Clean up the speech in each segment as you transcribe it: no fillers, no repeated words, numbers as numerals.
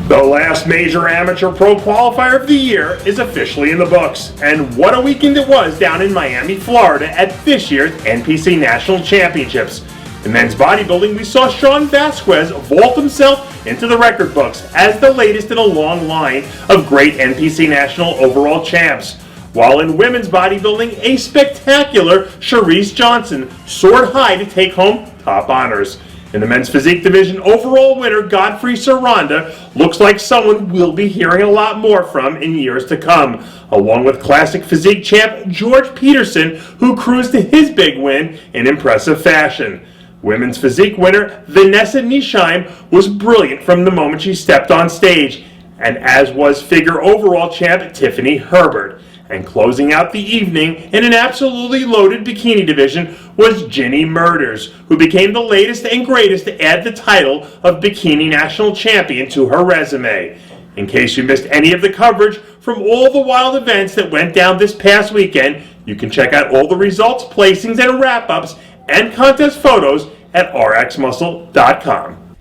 The last major amateur pro qualifier of the year is officially in the books, and what a weekend it was down in Miami, Florida at this year's NPC National Championships. In men's bodybuilding, we saw Sean Vasquez vault himself into the record books as the latest in a long line of great NPC National overall champs. While in women's bodybuilding, a spectacular Cherise Johnson soared high to take home top honors. In the men's physique division, overall winner Godfrey Saranda looks like someone we'll be hearing a lot more from in years to come, along with classic physique champ George Peterson, who cruised to his big win in impressive fashion. Women's physique winner Vanessa Nisheim was brilliant from the moment she stepped on stage, and as was figure overall champ Tiffany Herbert. And closing out the evening in an absolutely loaded bikini division was Ginny Murders, who became the latest and greatest to add the title of Bikini National Champion to her resume. In case you missed any of the coverage from all the wild events that went down this past weekend, you can check out all the results, placings, and wrap-ups and contest photos at rxmuscle.com.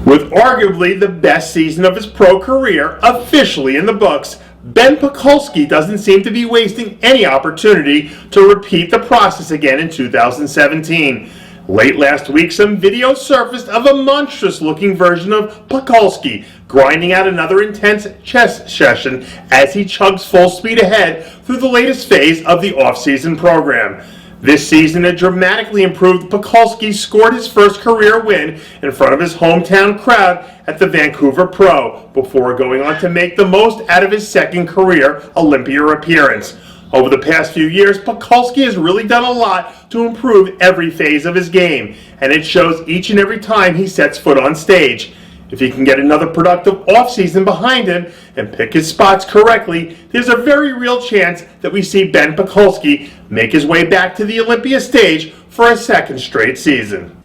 With arguably the best season of his pro career officially in the books, Ben Pakulski doesn't seem to be wasting any opportunity to repeat the process again in 2017. Late last week, some videos surfaced of a monstrous-looking version of Pakulski grinding out another intense chest session as he chugs full speed ahead through the latest phase of the off-season program. This season, a dramatically improved Pakulski scored his first career win in front of his hometown crowd at the Vancouver Pro before going on to make the most out of his second career Olympia appearance. Over the past few years, Pakulski has really done a lot to improve every phase of his game, and it shows each and every time he sets foot on stage. If he can get another productive offseason behind him and pick his spots correctly, there's a very real chance that we see Ben Pakulski make his way back to the Olympia stage for a second straight season.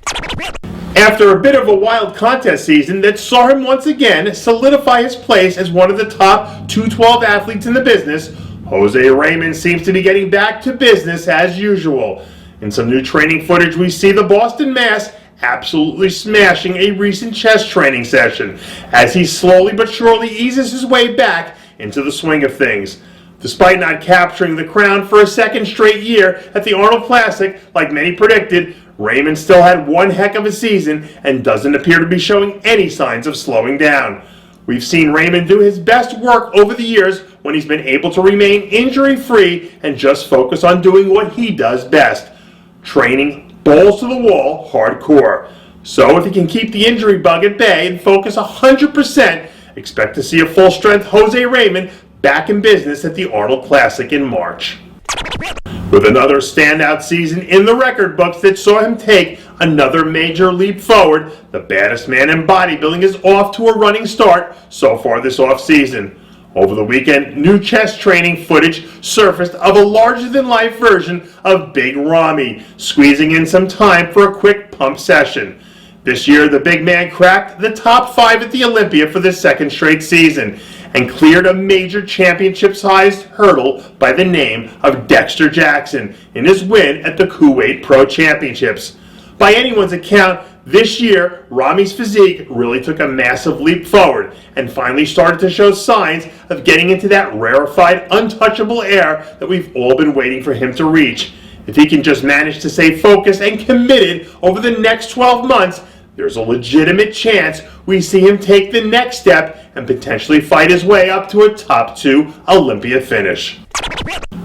After a bit of a wild contest season that saw him once again solidify his place as one of the top 212 athletes in the business, Jose Raymond seems to be getting back to business as usual. In some new training footage, we see the Boston Mass absolutely smashing a recent chest training session as he slowly but surely eases his way back into the swing of things. Despite not capturing the crown for a second straight year at the Arnold Classic, like many predicted, Raymond still had one heck of a season and doesn't appear to be showing any signs of slowing down. We've seen Raymond do his best work over the years when he's been able to remain injury-free and just focus on doing what he does best, training balls to the wall hardcore. So if he can keep the injury bug at bay and focus 100%, expect to see a full-strength Jose Raymond back in business at the Arnold Classic in March. With another standout season in the record books that saw him take another major leap forward, the baddest man in bodybuilding is off to a running start so far this offseason. Over the weekend, new chest training footage surfaced of a larger-than-life version of Big Ramy, squeezing in some time for a quick pump session. This year, the big man cracked the top 5 at the Olympia for the second straight season and cleared a major championship-sized hurdle by the name of Dexter Jackson in his win at the Kuwait Pro Championships. By anyone's account, this year, Ramy's physique really took a massive leap forward and finally started to show signs of getting into that rarefied, untouchable air that we've all been waiting for him to reach. If he can just manage to stay focused and committed over the next 12 months, there's a legitimate chance we see him take the next step and potentially fight his way up to a top 2 Olympia finish.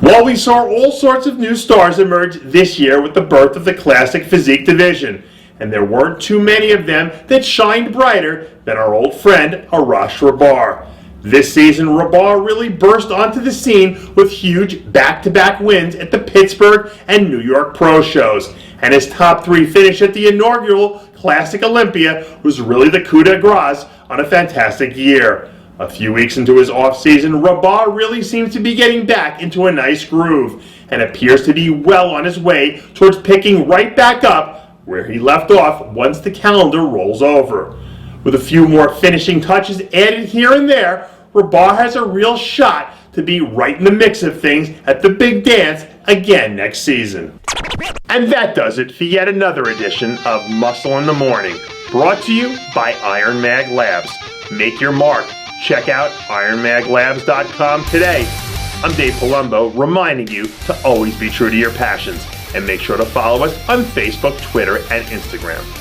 While we saw all sorts of new stars emerge this year with the birth of the classic physique division, and there weren't too many of them that shined brighter than our old friend Arash. This season, Rabar really burst onto the scene with huge back-to-back wins at the Pittsburgh and New York Pro shows, and his top 3 finish at the inaugural Classic Olympia was really the coup de grace on a fantastic year. A few weeks into his off-season, Rabar really seems to be getting back into a nice groove and appears to be well on his way towards picking right back up where he left off once the calendar rolls over. With a few more finishing touches added here and there, Rabar has a real shot to be right in the mix of things at the big dance again next season. And that does it for yet another edition of Muscle in the Morning, brought to you by Iron Mag Labs. Make your mark. Check out IronMagLabs.com today. I'm Dave Palumbo, reminding you to always be true to your passions, and make sure to follow us on Facebook, Twitter, and Instagram.